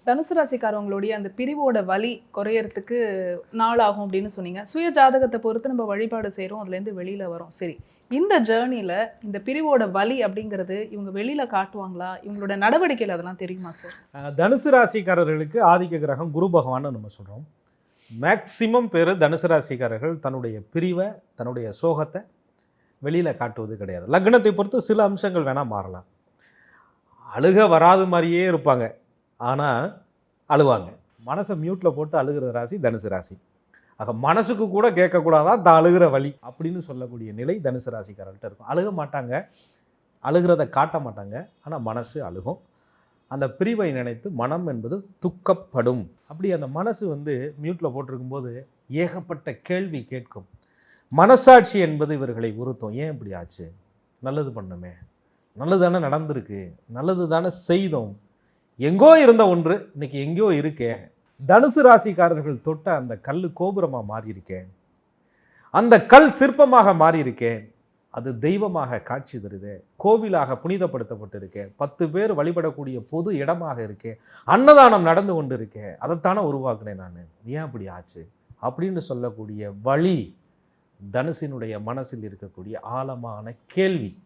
தனுசு ராசிக்காரவங்களுடைய அந்த பிரிவோட வலி குறையறதுக்கு நாள் ஆகும் அப்படின்னு சொன்னீங்க. சுய ஜாதகத்தை பொறுத்து நம்ம வழிபாடு செய்கிறோம், அதுலேருந்து வெளியில் வரோம். சரி, இந்த ஜேர்னியில் இந்த பிரிவோட வலி அப்படிங்கிறது இவங்க வெளியில் காட்டுவாங்களா? இவங்களோட நடவடிக்கையில் அதெல்லாம் தெரியுமா சார்? தனுசு ராசிக்காரர்களுக்கு ஆதிக்க கிரகம் குரு பகவான்னு நம்ம சொல்கிறோம். மேக்சிமம் பேர் தனுசு ராசிக்காரர்கள் தன்னுடைய பிரிவை, தன்னுடைய சோகத்தை வெளியில் காட்டுவது கிடையாது. லக்னத்தை பொறுத்து சில அம்சங்கள் வேணால் மாறலாம். அழுக வராது மாதிரியே இருப்பாங்க, ஆனால் அழுவாங்க. மனசை மியூட்டில் போட்டு அழுகிற ராசி தனுசு ராசி. ஆக மனசுக்கு கூட கேட்கக்கூடாதான் தான் அழுகிற வழி அப்படின்னு சொல்லக்கூடிய நிலை தனுசு ராசிக்காரர்கிட்ட இருக்கும். அழுக மாட்டாங்க, அழுகிறத காட்ட மாட்டாங்க, ஆனால் மனசு அழுகும். அந்த பிரிவை நினைத்து மனம் என்பது துக்கப்படும். அப்படி அந்த மனசு மியூட்டில் போட்டிருக்கும்போது ஏகப்பட்ட கேள்வி கேட்கும். மனசாட்சி என்பது இவர்களை உறுத்தும். ஏன் இப்படி ஆச்சு? நல்லது பண்ணுமே, நல்லது தானே நடந்திருக்கு, நல்லது தானே செய்தோம், எங்கோ இருந்த ஒன்று இன்னைக்கு எங்கேயோ இருக்கேன். தனுசு ராசிக்காரர்கள் தொட்ட அந்த கல் கோபுரமாக மாறியிருக்கேன், அந்த கல் சிற்பமாக மாறியிருக்கேன், அது தெய்வமாக காட்சி தருது, கோவிலாக புனிதப்படுத்தப்பட்டிருக்கேன், 10 பேர் வழிபடக்கூடிய பொது இடமாக இருக்கேன், அன்னதானம் நடந்து கொண்டு இருக்கேன், அதைத்தானே உருவாக்குனேன் நான், ஏன் அப்படி ஆச்சு அப்படின்னு சொல்லக்கூடிய வழி தனுசினுடைய மனசில் இருக்கக்கூடிய ஆழமான கேள்வி.